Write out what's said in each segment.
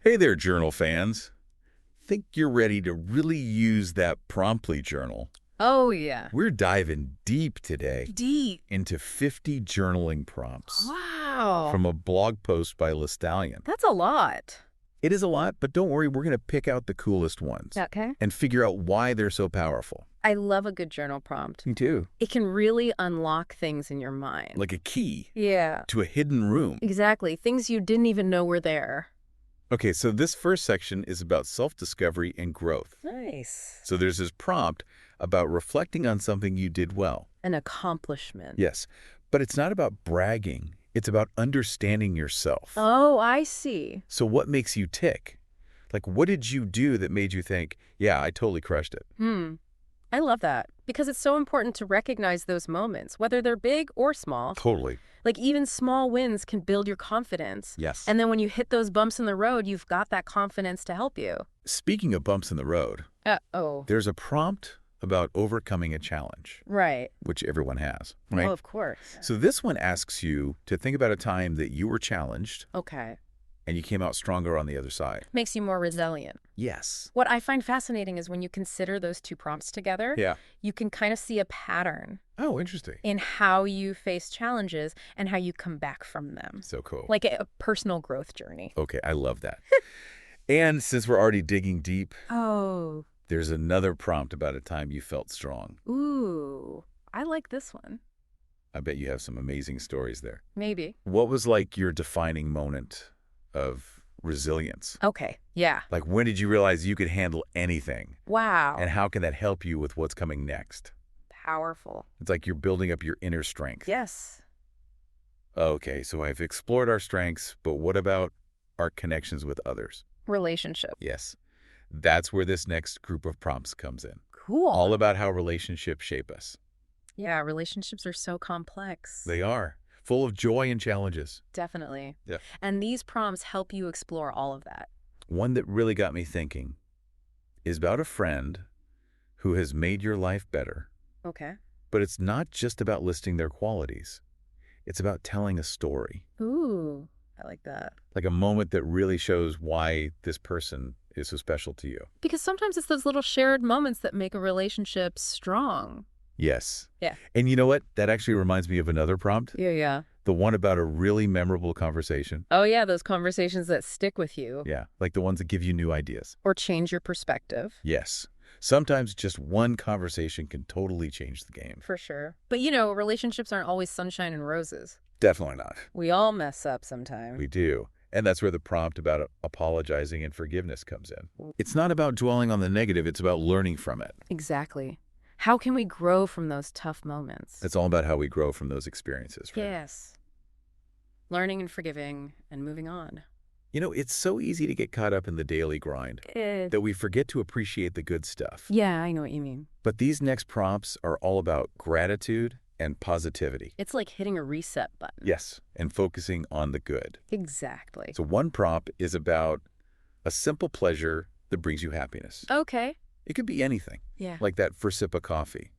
Hey there, journal fans. Think you're ready to really use that promptly journal? Oh, yeah. We're diving deep today Deep. into 50 journaling prompts Wow. from a blog post by LeStallion. That's a lot. It is a lot, but don't worry, we're going to pick out the coolest ones Okay. and figure out why they're so powerful. I love a good journal prompt. Me too. It can really unlock things in your mind. Like a key Yeah. to a hidden room. Exactly. Things you didn't even know were there. Okay, so this first section is about self-discovery and growth. Nice. So there's this prompt about reflecting on something you did well. An accomplishment. Yes, but it's not about bragging. It's about understanding yourself. Oh, I see. So what makes you tick? Like, what did you do that made you think, yeah, I totally crushed it? I love that because it's so important to recognize those moments, whether they're big or small. Totally. Like even small wins can build your confidence. Yes. And then when you hit those bumps in the road, you've got that confidence to help you. Speaking of bumps in the road, Uh-oh. there's a prompt about overcoming a challenge, Right. which everyone has, right? Oh, of course. So this one asks you to think about a time that you were challenged Okay. and you came out stronger on the other side. Makes you more resilient. Yes. What I find fascinating is when you consider those two prompts together, Yeah. you can kind of see a pattern Oh, interesting. in how you face challenges and how you come back from them. So cool. Like a personal growth journey. Okay, I love that. And since we're already digging deep, Oh. there's another prompt about a time you felt strong. Ooh. I like this one. I bet you have some amazing stories there. Maybe. What was like your defining moment of resilience? Okay. Yeah. Like when did you realize you could handle anything? Wow. And how can that help you with what's coming next? Powerful. It's like you're building up your inner strength. Yes. Okay, so I've explored our strengths, but what about our connections with others? Relationship. Yes. That's where this next group of prompts comes in. Cool. All about how relationships shape us. Yeah, relationships are so complex. They are full of joy and challenges. Definitely. Yeah. And these prompts help you explore all of that. One that really got me thinking is about a friend who has made your life better. Okay. But it's not just about listing their qualities. It's about telling a story, Ooh, I like that. like a moment that really shows why this person is so special to you. Because sometimes it's those little shared moments that make a relationship strong. Yes. Yeah. And you know what? That actually reminds me of another prompt, Yeah. the one about a really memorable conversation. Oh, yeah, those conversations that stick with you. Yeah, like the ones that give you new ideas. Or change your perspective. Yes. Sometimes just one conversation can totally change the game. For sure. But relationships aren't always sunshine and roses. Definitely not. We all mess up sometime. We do. And that's where the prompt about apologizing and forgiveness comes in. It's not about dwelling on the negative, it's about learning from it. Exactly. How can we grow from those tough moments? It's all about how we grow from those experiences, right? Yes. Learning and forgiving and moving on. You know, it's so easy to get caught up in the daily grind that we forget to appreciate the good stuff. Yeah, I know what you mean. But these next prompts are all about gratitude and positivity. It's like hitting a reset button. Yes, and focusing on the good. Exactly. So one prompt is about a simple pleasure that brings you happiness. Okay. It could be anything, Yeah. like that first sip of coffee,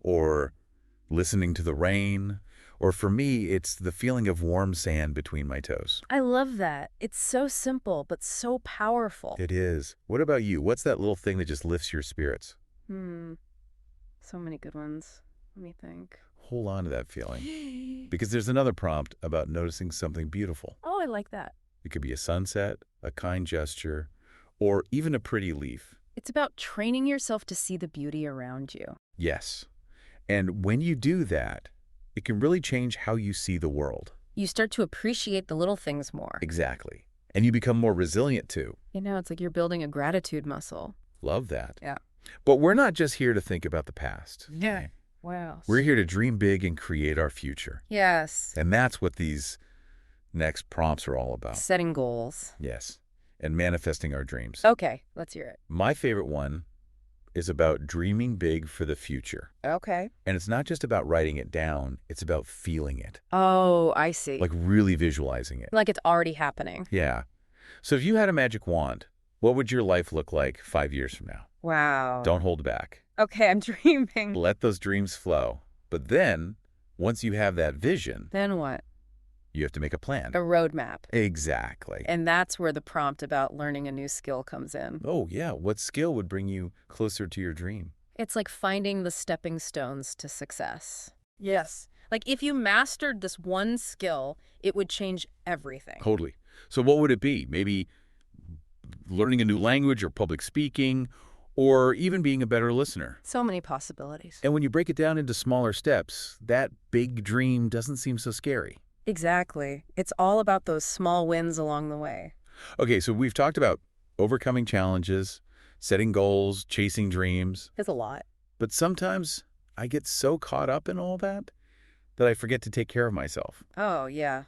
or listening to the rain, or for me, it's the feeling of warm sand between my toes. I love that. It's so simple, but so powerful. It is. What about you? What's that little thing that just lifts your spirits? So many good ones. Let me think. Hold on to that feeling. Because there's another prompt about noticing something beautiful. Oh, I like that. It could be a sunset, a kind gesture, or even a pretty leaf. It's about training yourself to see the beauty around you. Yes. And when you do that, it can really change how you see the world. You start to appreciate the little things more. Exactly. And you become more resilient too. It's like you're building a gratitude muscle. Love that. Yeah. But we're not just here to think about the past. Yeah. Wow. We're here to dream big and create our future. Yes. And that's what these next prompts are all about. Setting goals. Yes. And manifesting our dreams. Okay, let's hear it. My favorite one is about dreaming big for the future. Okay. And it's not just about writing it down, it's about feeling it. Oh, I see. Like really visualizing it. Like it's already happening. Yeah. So if you had a magic wand, what would your life look like 5 years from now? Wow. Don't hold back. Okay, I'm dreaming. Let those dreams flow. But then, once you have that vision, Then what? You have to make a plan. A roadmap. Exactly. And that's where the prompt about learning a new skill comes in. Oh, yeah. What skill would bring you closer to your dream? It's like finding the stepping stones to success. Yes. Like if you mastered this one skill, it would change everything. Totally. So what would it be? Maybe learning a new language or public speaking, or even being a better listener. So many possibilities. And when you break it down into smaller steps, that big dream doesn't seem so scary. Exactly. It's all about those small wins along the way. Okay, so we've talked about overcoming challenges, setting goals, chasing dreams. It's a lot. But sometimes I get so caught up in all that I forget to take care of myself. Oh, yeah.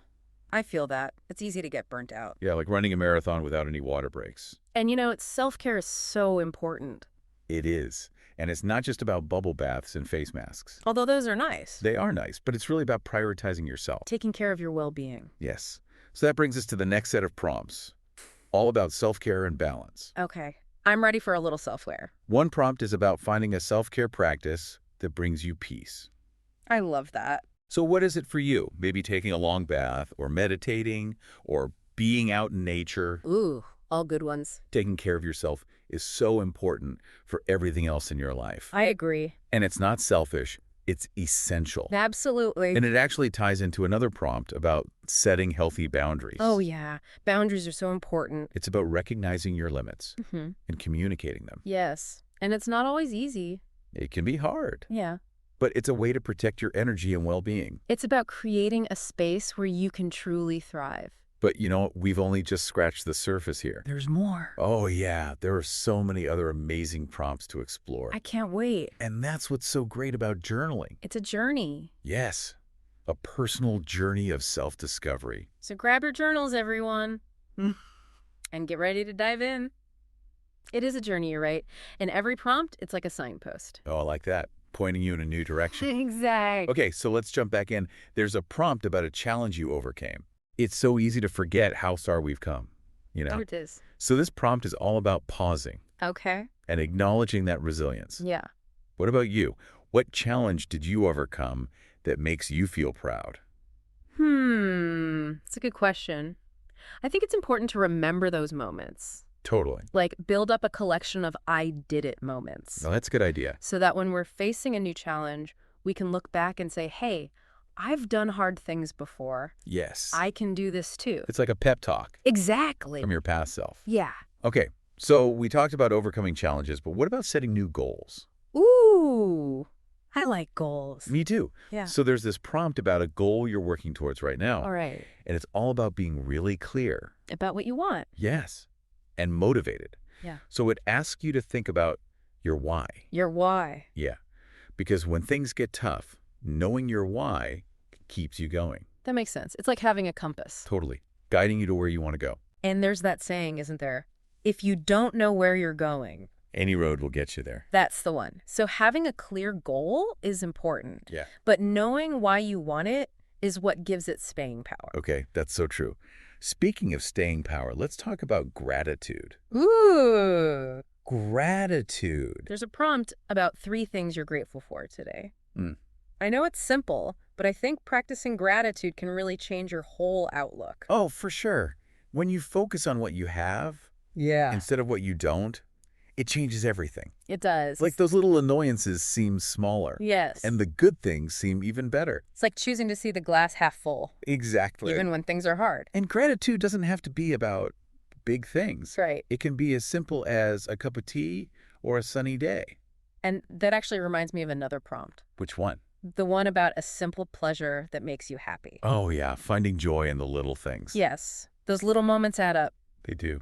I feel that. It's easy to get burnt out. Yeah, like running a marathon without any water breaks. And self-care is so important. It is. And it's not just about bubble baths and face masks. Although those are nice. They are nice, but it's really about prioritizing yourself. Taking care of your well-being. Yes. So that brings us to the next set of prompts, all about self-care and balance. Okay. I'm ready for a little self-care. One prompt is about finding a self-care practice that brings you peace. I love that. So what is it for you? Maybe taking a long bath, or meditating, or being out in nature. Ooh, all good ones. Taking care of yourself is so important for everything else in your life. I agree. And it's not selfish, it's essential. Absolutely. And it actually ties into another prompt about setting healthy boundaries. Oh, yeah. Boundaries are so important. It's about recognizing your limits and communicating them. Yes. And it's not always easy. It can be hard, Yeah. but it's a way to protect your energy and well-being. It's about creating a space where you can truly thrive. But we've only just scratched the surface here. There's more. Oh yeah, there are so many other amazing prompts to explore. I can't wait. And that's what's so great about journaling. It's a journey. Yes, a personal journey of self-discovery. So grab your journals, everyone, and get ready to dive in. It is a journey, you're right. And every prompt, it's like a signpost. Oh, I like that. Pointing you in a new direction. Exactly. Okay, so let's jump back in. There's a prompt about a challenge you overcame. It's so easy to forget how far we've come, Oh, it is. So this prompt is all about pausing Okay. and acknowledging that resilience. Yeah. What about you? What challenge did you overcome that makes you feel proud? It's a good question. I think it's important to remember those moments. Totally. Like build up a collection of I did it moments. Well, that's a good idea. So that when we're facing a new challenge, we can look back and say, hey, I've done hard things before. Yes. I can do this too. It's like a pep talk Exactly. from your past self. Yeah. Okay, so we talked about overcoming challenges, but what about setting new goals? Ooh, I like goals. Me too. Yeah. So there's this prompt about a goal you're working towards right now. All right. And it's all about being really clear. About what you want. Yes. And motivated. Yeah. So it asks you to think about your why. Your why. Yeah. Because when things get tough, knowing your why keeps you going. That makes sense. It's like having a compass. Totally. Guiding you to where you want to go. And there's that saying, isn't there? If you don't know where you're going, Any road will get you there. that's the one. So having a clear goal is important. Yeah. But knowing why you want it is what gives it staying power. Okay, that's so true. Speaking of staying power, let's talk about gratitude. Ooh. Gratitude. There's a prompt about 3 things you're grateful for today. Mm. I know it's simple, but I think practicing gratitude can really change your whole outlook. Oh, for sure. When you focus on what you have Yeah. instead of what you don't, it changes everything. It does. Like those little annoyances seem smaller. Yes. And the good things seem even better. It's like choosing to see the glass half full, Exactly. even when things are hard. And gratitude doesn't have to be about big things. That's right. It can be as simple as a cup of tea or a sunny day. And that actually reminds me of another prompt. Which one? The one about a simple pleasure that makes you happy. Oh, yeah. Finding joy in the little things. Yes. Those little moments add up. They do.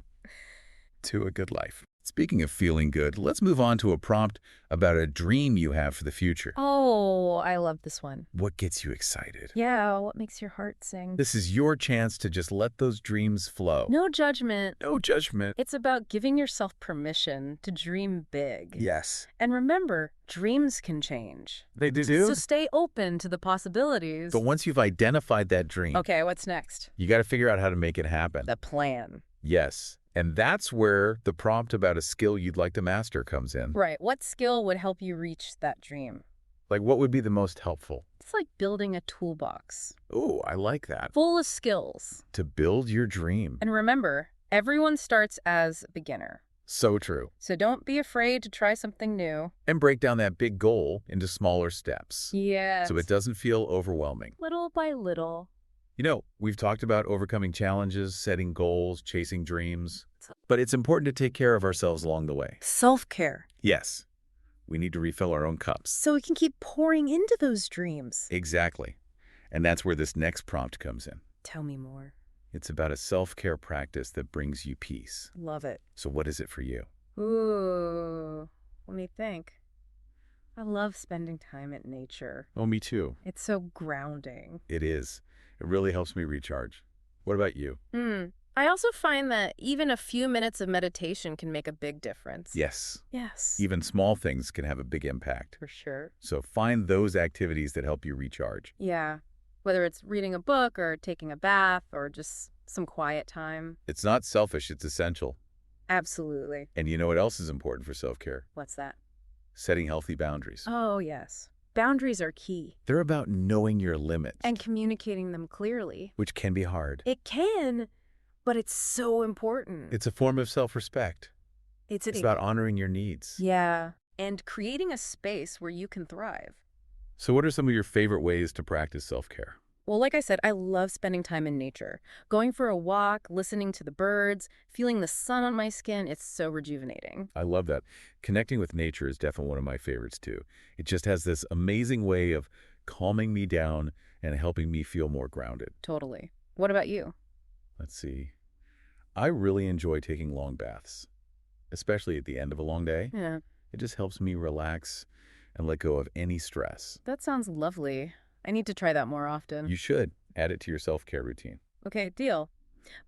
To a good life. Speaking of feeling good, let's move on to a prompt about a dream you have for the future. Oh, I love this one. What gets you excited? Yeah, what makes your heart sing? This is your chance to just let those dreams flow. No judgment. No judgment. It's about giving yourself permission to dream big. Yes. And remember, dreams can change. They do? So stay open to the possibilities. But once you've identified that dream, Okay, what's next? you got to figure out how to make it happen. The plan. Yes. And that's where the prompt about a skill you'd like to master comes in. Right. What skill would help you reach that dream? Like, what would be the most helpful? It's like building a toolbox Oh, I like that. full of skills. To build your dream. And remember, everyone starts as a beginner. So true. So don't be afraid to try something new. And break down that big goal into smaller steps. Yes. So it doesn't feel overwhelming. Little by little. You know, we've talked about overcoming challenges, setting goals, chasing dreams, but it's important to take care of ourselves along the way. Self-care. Yes, we need to refill our own cups. So we can keep pouring into those dreams. Exactly. And that's where this next prompt comes in. Tell me more. It's about a self-care practice that brings you peace. Love it. So what is it for you? Ooh, let me think. I love spending time at nature. Oh, me too. It's so grounding. It is. It really helps me recharge. What about you? I also find that even a few minutes of meditation can make a big difference. Yes. Yes. Even small things can have a big impact. For sure. So find those activities that help you recharge. Yeah. Whether it's reading a book or taking a bath or just some quiet time. It's not selfish, it's essential. Absolutely. And you know what else is important for self-care? What's that? Setting healthy boundaries. Oh, yes. Boundaries are key. They're about knowing your limits. And communicating them clearly. Which can be hard. It can, but it's so important. It's a form of self-respect. It's about honoring your needs. Yeah. And creating a space where you can thrive. So what are some of your favorite ways to practice self-care? Well, like I said, I love spending time in nature. Going for a walk, listening to the birds, feeling the sun on my skin, it's so rejuvenating. I love that. Connecting with nature is definitely one of my favorites too. It just has this amazing way of calming me down and helping me feel more grounded. Totally. What about you? Let's see. I really enjoy taking long baths, especially at the end of a long day. Yeah, It just helps me relax and let go of any stress. that sounds lovely. I need to try that more often. You should add it to your self-care routine. Okay, deal.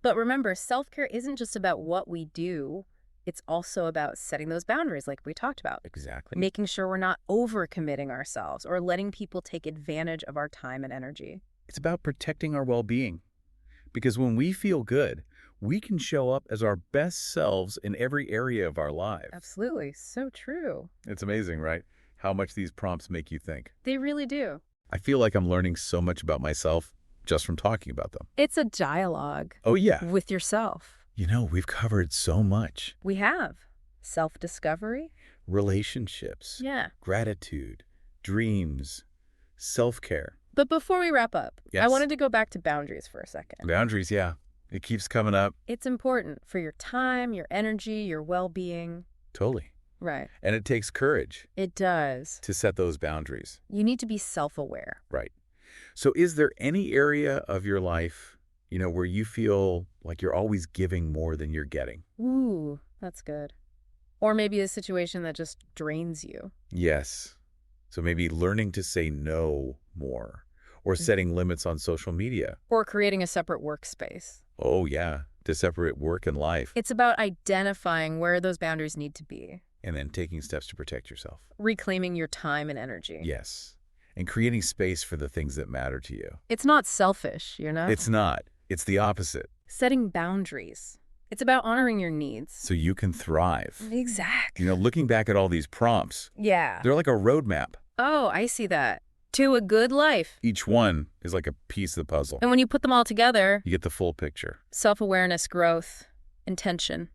But remember, self-care isn't just about what we do. It's also about setting those boundaries like we talked about. Exactly. Making sure we're not overcommitting ourselves or letting people take advantage of our time and energy. It's about protecting our well-being. Because when we feel good, we can show up as our best selves in every area of our lives. Absolutely. So true. It's amazing, right? How much these prompts make you think. They really do. I feel like I'm learning so much about myself just from talking about them. It's a dialogue Oh, yeah. with yourself. You know, we've covered so much. We have self-discovery. Relationships, Yeah. gratitude, dreams, self-care. But before we wrap up, I Yes. wanted to go back to boundaries for a second. Boundaries, yeah. It keeps coming up. It's important for your time, your energy, your well-being. Totally. Right. And it takes courage It does. to set those boundaries. You need to be self-aware. Right. So is there any area of your life, where you feel like you're always giving more than you're getting? Ooh, that's good. Or maybe a situation that just drains you. Yes. So maybe learning to say no more or setting limits on social media. Or creating a separate workspace. Oh, yeah. To separate work and life. It's about identifying where those boundaries need to be. And then taking steps to protect yourself. Reclaiming your time and energy. Yes. And creating space for the things that matter to you. It's not selfish, you know? It's not. It's the opposite. Setting boundaries. It's about honoring your needs. So you can thrive. Exactly. Looking back at all these prompts, Yeah. they're like a roadmap. Oh, I see that. To a good life. Each one is like a piece of the puzzle. And when you put them all together, You get the full picture. self-awareness, growth, intention.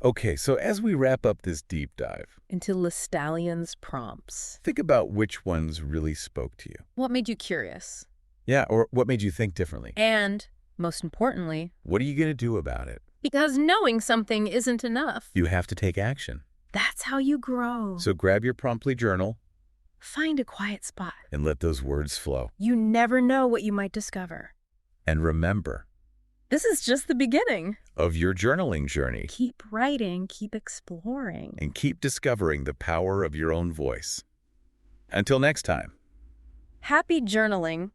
Okay, so as we wrap up this deep dive, Into LeStallion's prompts. think about which ones really spoke to you. What made you curious? Yeah, or what made you think differently? And, most importantly, What are you going to do about it? because knowing something isn't enough. You have to take action. That's how you grow. So grab your promptly journal Find a quiet spot. and let those words flow. You never know what you might discover. And remember, This is just the beginning. of your journaling journey, Keep writing, keep exploring. and keep discovering the power of your own voice. Until next time. Happy journaling.